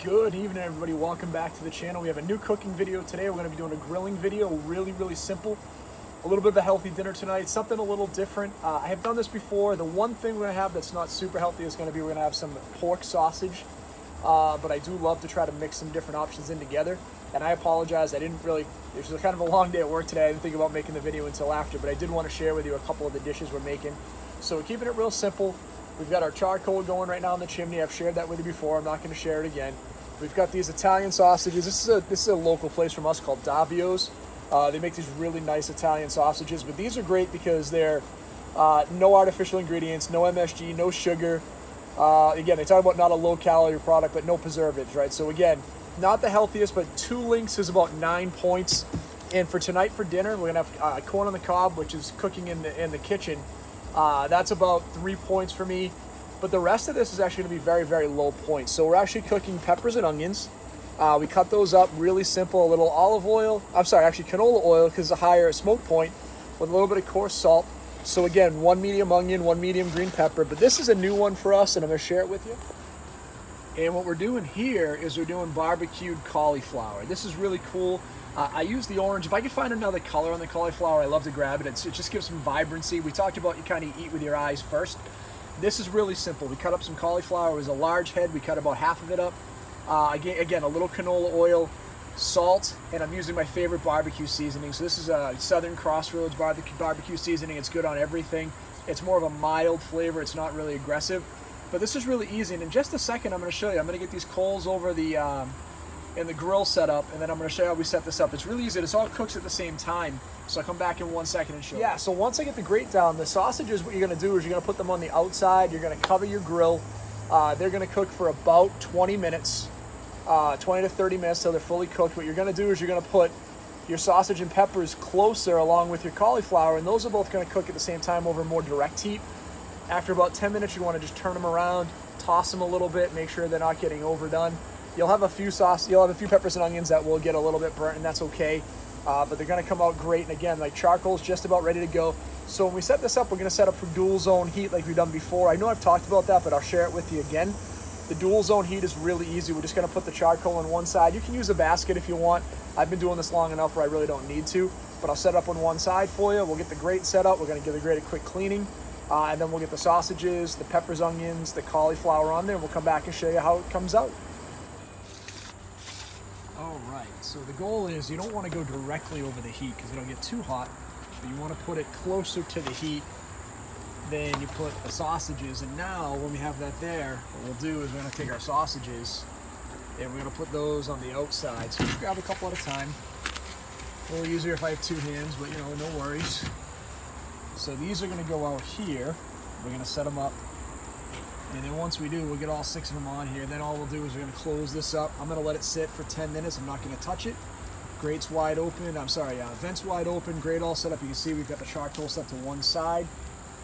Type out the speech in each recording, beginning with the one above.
Good evening, everybody. Welcome back to the channel. We have a new cooking video today. We're going to be doing a grilling video, really simple. A little bit of a healthy dinner tonight, something a little different. I have done this before. The one thing we're going to have that's not super healthy is going to be we're going to have some pork sausage. But I do love to try to mix some different options in together. And I apologize, it was kind of a long day at work today. I didn't think about making the video until after, but I did want to share with you a couple of the dishes we're making. So we're keeping it real simple. We've got our charcoal going right now in the chimney. I've shared that with you before. I'm not going to share it again. We've got these Italian sausages. This is a local place from us called Davio's. They make these really nice Italian sausages, but these are great because they're no artificial ingredients, no MSG, no sugar. Again, they talk about not a low-calorie product, but no preservatives, right? So again, not the healthiest, but 2 links is about 9 points. And for tonight for dinner, we're gonna have corn on the cob, which is cooking in the kitchen. That's about 3 points for me. But the rest of this is actually going to be very low points. So we're actually cooking peppers and onions. We cut those up really simple. A little olive oil. I'm sorry, actually canola oil because it's a higher smoke point with a little bit of coarse salt. So again, 1 medium onion, 1 medium green pepper. But this is a new one for us, and I'm going to share it with you. And what we're doing here is we're doing barbecued cauliflower. This is really cool. I use the orange. If I could find another color on the cauliflower, I love to grab it. It just gives some vibrancy. We talked about you kind of eat with your eyes first. This is really simple. We cut up some cauliflower. It was a large head. We cut about half of it up. Again, a little canola oil, salt, and I'm using my favorite barbecue seasoning. So this is a Southern Crossroads barbecue seasoning. It's good on everything. It's more of a mild flavor. It's not really aggressive. But this is really easy. And in just a second, I'm going to show you. I'm going to get these coals over the in the grill set up, and then I'm going to show you how we set this up. It's really easy. This all cooks at the same time. So I'll come back in 1 second and show you. Yeah, so once I get the grate down, the sausages, what you're going to do is you're going to put them on the outside. You're going to cover your grill. They're going to cook for about 20 minutes, 20 to 30 minutes till they're fully cooked. What you're going to do is you're going to put your sausage and peppers closer along with your cauliflower, and those are both going to cook at the same time over more direct heat. After about 10 minutes, you want to just turn them around, toss them a little bit, make sure they're not getting overdone. You'll have a few peppers and onions that will get a little bit burnt, and that's okay. But they're going to come out great. And again, like charcoal's just about ready to go. So when we set this up, we're going to set up for dual zone heat like we've done before. I know I've talked about that, but I'll share it with you again. The dual zone heat is really easy. We're just going to put the charcoal on one side. You can use a basket if you want. I've been doing this long enough where I really don't need to, but I'll set up on one side for you. We'll get the grate set up. We're going to give the grate a quick cleaning. And then we'll get the sausages, the peppers, onions, the cauliflower on there. We'll come back and show you how it comes out. All right, so the goal is you don't want to go directly over the heat because it'll get too hot, but you want to put it closer to the heat. Then you put the sausages, and now when we have that there, what we'll do is we're going to take our sausages and we're going to put those on the outside. So just grab a couple at a time. A little easier if I have 2 hands, but no worries. So these are going to go out here. We're going to set them up. And then once we do, we'll get all 6 of them on here. Then all we'll do is we're going to close this up. I'm going to let it sit for 10 minutes. I'm not going to touch it. Grate's wide open. Vent's wide open. Grate all set up. You can see we've got the charcoal set to one side.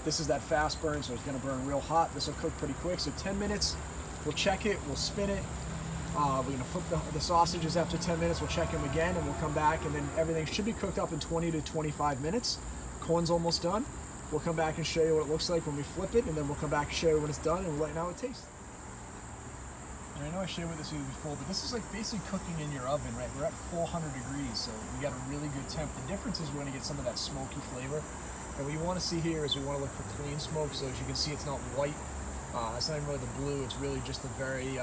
This is that fast burn, so it's going to burn real hot. This will cook pretty quick. So 10 minutes, we'll check it. We'll spin it. We're going to flip the sausages after 10 minutes. We'll check them again, and we'll come back, and then everything should be cooked up in 20 to 25 minutes. Corn's almost done. We'll come back and show you what it looks like when we flip it, and then we'll come back and show you when it's done and we'll let you know how it tastes. And I know I shared with this with you before, but this is like basically cooking in your oven, right? We're at 400 degrees, so we got a really good temp. The difference is we're going to get some of that smoky flavor. And what you want to see here is we want to look for clean smoke, so as you can see, it's not white. It's not even really the blue. It's really just a very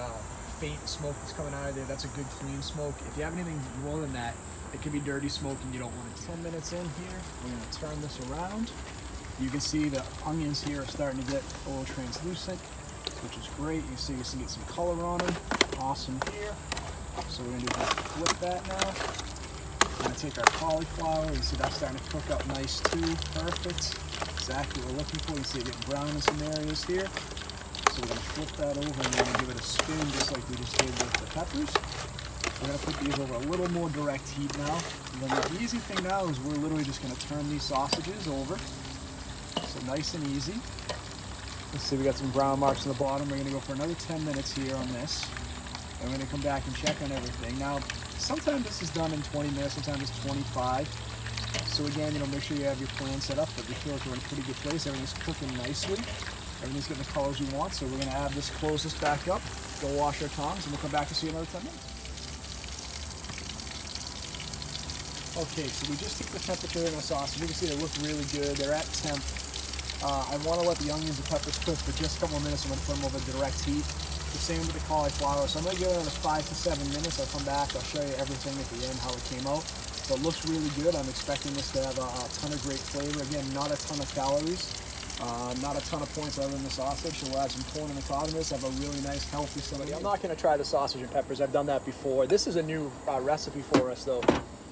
faint smoke that's coming out of there. That's a good clean smoke. If you have anything more than that, it could be dirty smoke and you don't want it. 10 minutes in here, we're going to turn this around. You can see the onions here are starting to get a little translucent, which is great. You see get some color on them. Awesome here. So we're going to do is flip that now. We're going to take our cauliflower. You see that's starting to cook up nice too. Perfect. Exactly what we're looking for. You see it getting brown in some areas here. So we're going to flip that over and we're going to give it a spin just like we just did with the peppers. We're going to put these over a little more direct heat now. And then the easy thing now is we're literally just going to turn these sausages over. So nice and easy. Let's see, we got some brown marks on the bottom. We're going to go for another 10 minutes here on this. And we're going to come back and check on everything. Now, sometimes this is done in 20 minutes, sometimes it's 25. So again, make sure you have your plan set up, but we feel like we're in a pretty good place. Everything's cooking nicely. Everything's getting the colors we want. So we're going to close this back up. go wash our tongs, and we'll come back to see you in another 10 minutes. Okay, so we just took the temperature in the sausage. You can see they look really good. They're at temp. I want to let the onions and peppers cook for just a couple of minutes. I'm going to put them over direct heat. The same with the cauliflower. So I'm going to give it another 5 to 7 minutes. I'll come back. I'll show you everything at the end, how it came out. So it looks really good. I'm expecting this to have a ton of great flavor. Again, not a ton of calories. Not a ton of points other than the sausage. So we'll add some corn on the top of this. Have a really nice, healthy salad. I'm not going to try the sausage and peppers. I've done that before. This is a new recipe for us, though.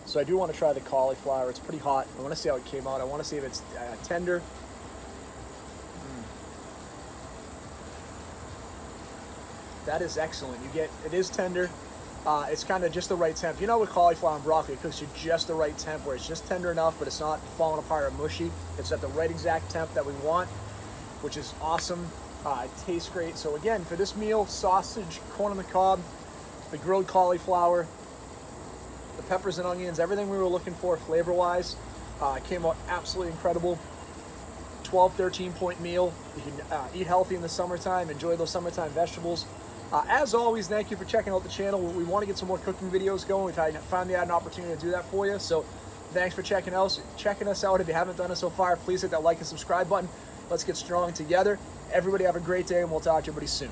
So I do want to try the cauliflower. It's pretty hot. I want to see how it came out. I want to see if it's tender. That is excellent. It is tender. It's kind of just the right temp. You know, with cauliflower and broccoli, it cooks you just the right temp where it's just tender enough, but it's not falling apart or mushy. It's at the right exact temp that we want, which is awesome. It tastes great. So again, for this meal, sausage, corn on the cob, the grilled cauliflower, the peppers and onions, everything we were looking for flavor-wise, came out absolutely incredible. 12, 13-point meal. You can eat healthy in the summertime, enjoy those summertime vegetables. As always, thank you for checking out the channel. We want to get some more cooking videos going. We've finally had an opportunity to do that for you. So thanks for checking us out. If you haven't done it so far, please hit that like and subscribe button. Let's get strong together. Everybody have a great day, and we'll talk to everybody soon.